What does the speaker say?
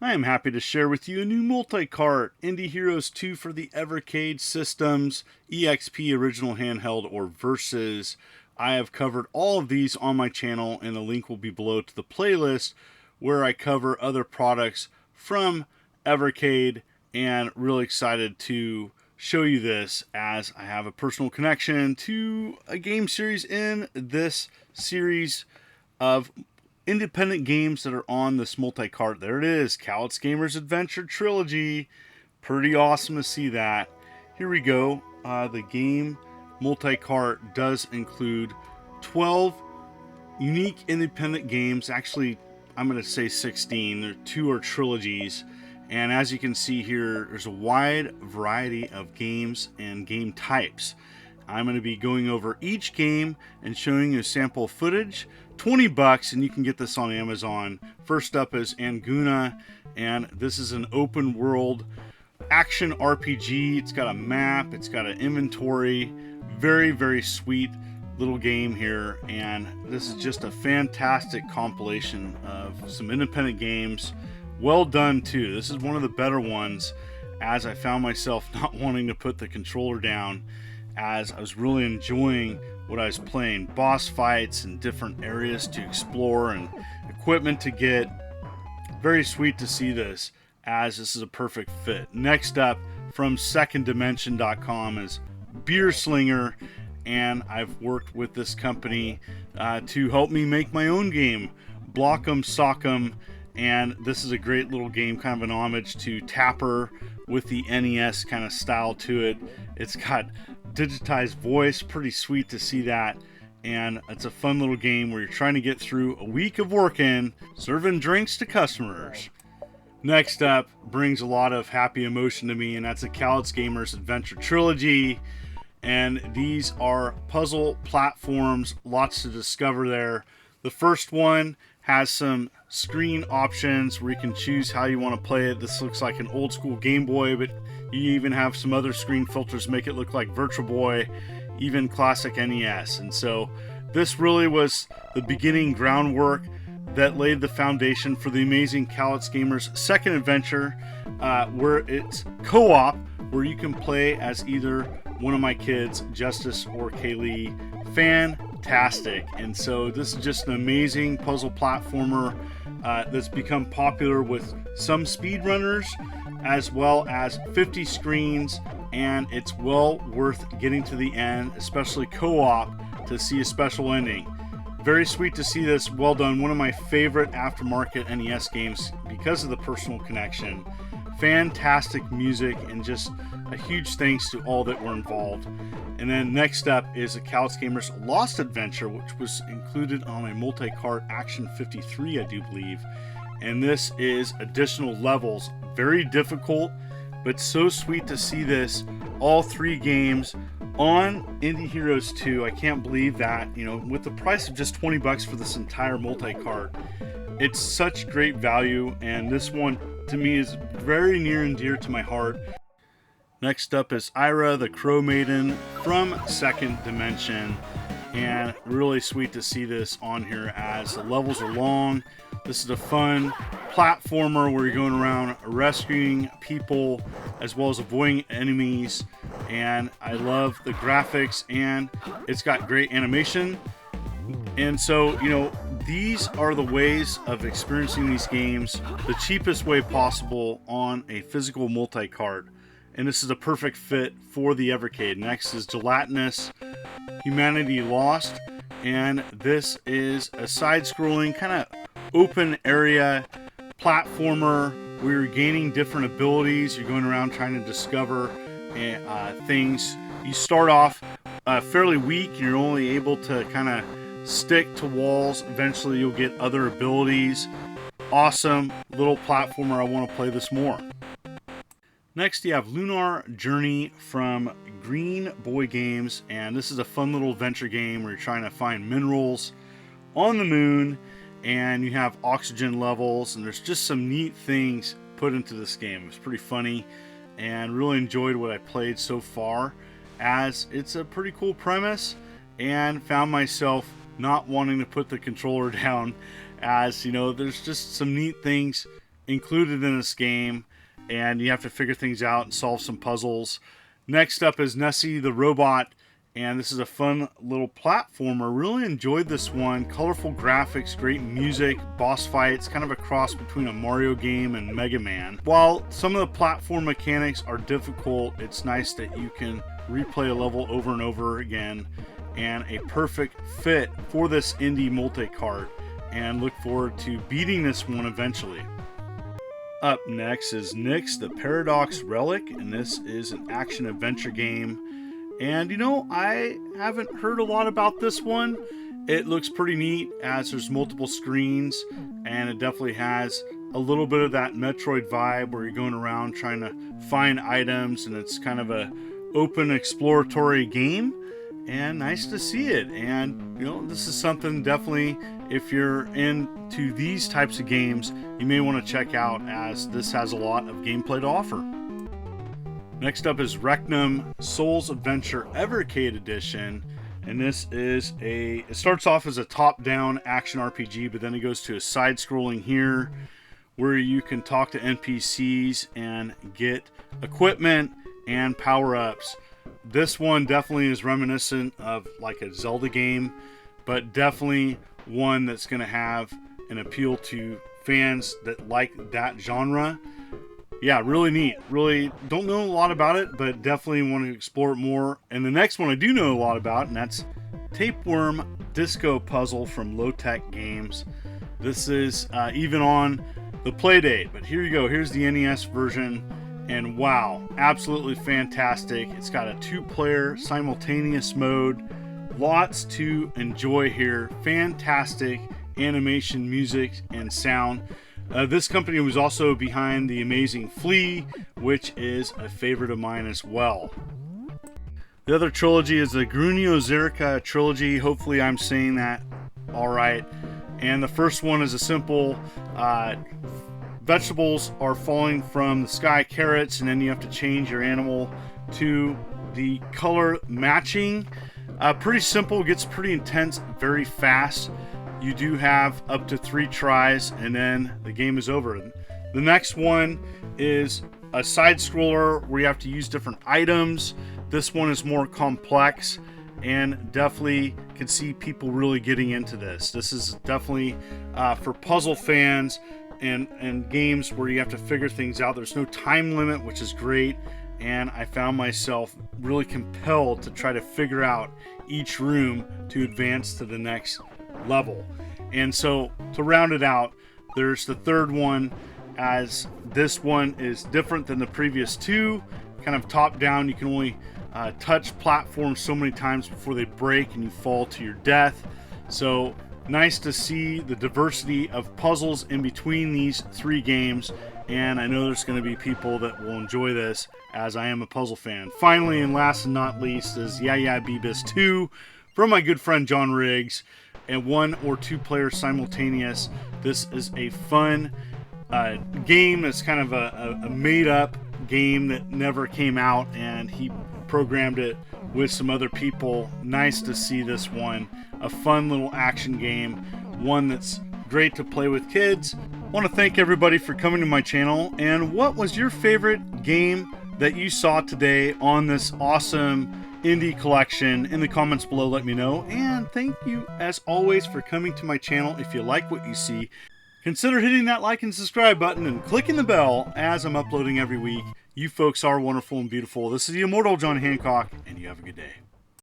I am happy to share with you a new multi-cart, Indie Heroes 2 for the Evercade systems, EXP original handheld or versus. I have covered all of these on my channel, and the link will be below to the playlist where I cover other products from Evercade, and really excited to show you this as I have a personal connection to a game series in this series of independent games that are on this multi-cart. There it is, Cowlitz Gamers Adventure Trilogy. Pretty awesome to see that. Here we go. The game multi-cart does include 12 unique independent games. Actually, I'm going to say 16. There 2 are trilogies. And as you can see here, there's a wide variety of games and game types. I'm going to be going over each game and showing you sample footage. $20, and you can get this on Amazon. First up is Anguna, and this is an open world action RPG. It's got a map, it's got an inventory. Very, very sweet little game here, and this is just a fantastic compilation of some independent games. Well done too. This is one of the better ones, as I found myself not wanting to put the controller down as I was really enjoying what I was playing. Boss fights and different areas to explore and equipment to get. Very sweet to see this, as this is a perfect fit. Next up, from seconddimension.com, is Beerslinger, and I've worked with this company to help me make my own game, Block'em Sock'em, and this is a great little game, kind of an homage to Tapper with the NES kind of style to it. It's got digitized voice, pretty sweet to see that, and it's a fun little game where you're trying to get through a week of working, serving drinks to customers. Next up brings a lot of happy emotion to me, and that's a Cowlitz Gamers Adventure Trilogy, and these are puzzle platforms, lots to discover there. The first one has some screen options where you can choose how you want to play it. This looks like an old school Game Boy, but you even have some other screen filters make it look like Virtual Boy, even classic NES. And so this really was the beginning groundwork that laid the foundation for the amazing Cowlitz Gamers second adventure, where it's co-op, where you can play as either one of my kids, Justice or Kaylee. Fantastic. And so this is just an amazing puzzle platformer that's become popular with some speedrunners, as well as 50 screens, and it's well worth getting to the end, especially co-op, to see a special ending. Very sweet to see this. Well done. One of my favorite aftermarket NES games because of the personal connection. Fantastic music, and just a huge thanks to all that were involved. And then next up is a Cowlitz Gamers Lost Adventure, which was included on a multi-cart Action 53, I do believe. And this is additional levels. Very difficult, but so sweet to see this. All 3 games on Indie Heroes 2. I can't believe that, with the price of just $20 for this entire multi-cart. It's such great value, and this one to me is very near and dear to my heart. Next up is Eyra, the Crow Maiden from Second Dimension, and really sweet to see this on here as the levels are long. This is a fun platformer where you're going around rescuing people as well as avoiding enemies, and I love the graphics, and it's got great animation. And so, these are the ways of experiencing these games the cheapest way possible on a physical multi-cart. And this is a perfect fit for the Evercade. Next is Gelatinous, Humanity Lost, and this is a side-scrolling kind of open area platformer where you're gaining different abilities. You're going around trying to discover things. You start off fairly weak, and you're only able to kind of stick to walls. Eventually you'll get other abilities. Awesome little platformer. I want to play this more. Next you have Lunar Journey from Green Boy Games, and this is a fun little adventure game where you're trying to find minerals on the moon, and you have oxygen levels, and there's just some neat things put into this game. It was pretty funny, and really enjoyed what I played so far, as it's a pretty cool premise, and found myself not wanting to put the controller down, as there's just some neat things included in this game, and you have to figure things out and solve some puzzles. Next up is Nessy the Robot, and this is a fun little platformer. Really enjoyed this one. Colorful graphics, great music, boss fights, kind of a cross between a Mario game and Mega Man. While some of the platform mechanics are difficult, it's nice that you can replay a level over and over again, and a perfect fit for this indie multi-cart, and look forward to beating this one eventually. Up next is Nix the Paradox Relic, and this is an action-adventure game. And you know, I haven't heard a lot about this one. It looks pretty neat as there's multiple screens, and it definitely has a little bit of that Metroid vibe where you're going around trying to find items, and it's kind of a open exploratory game, and nice to see it. And you know, this is something definitely, if you're into these types of games, you may want to check out, as this has a lot of gameplay to offer. Next up is Reknum Soul's Adventure Evercade Edition, and this is it starts off as a top-down action RPG, but then it goes to a side-scrolling here where you can talk to NPCs and get equipment and power-ups. This one definitely is reminiscent of like a Zelda game, but definitely one that's going to have an appeal to fans that like that genre. Yeah, really neat. Really don't know a lot about it, but definitely want to explore it more. And the next one I do know a lot about, and that's Tapeworm Disco Puzzle from Low Tech Games. This is even on the Playdate, but here you go. Here's the NES version, and wow, absolutely fantastic. It's got a 2-player simultaneous mode. Lots to enjoy here. Fantastic animation, music, and sound. This company was also behind the amazing Flea, which is a favorite of mine as well. The other trilogy is the Gruniozerca Trilogy. Hopefully I'm saying that all right. And the first one is a simple vegetables are falling from the sky, carrots, and then you have to change your animal to the color matching. Pretty simple, gets pretty intense very fast. You do have up to 3 tries, and then the game is over. The next one is a side scroller where you have to use different items. This one is more complex, and definitely can see people really getting into this. This is definitely for puzzle fans and games where you have to figure things out. There's no time limit, which is great, and I found myself really compelled to try to figure out each room to advance to the next level. And so to round it out, there's the third one, as this one is different than the previous 2, kind of top down. You can only touch platforms so many times before they break and you fall to your death. So nice to see the diversity of puzzles in between these 3 games, and I know there's going to be people that will enjoy this, as I am a puzzle fan. Finally, and last and not least, is Yeah BeeBiss 2 from my good friend John Riggs, and 1 or 2 players simultaneous. This is a fun game. It's kind of a made-up game that never came out, and he programmed it with some other people. Nice to see this one. A fun little action game, one that's great to play with kids. I want to thank everybody for coming to my channel. And what was your favorite game that you saw today on this awesome indie collection? In the comments below, let me know. And thank you as always for coming to my channel. If you like what you see, consider hitting that like and subscribe button and clicking the bell, as I'm uploading every week. You folks are wonderful and beautiful. This is the immortal John Hancock, and you have a good day.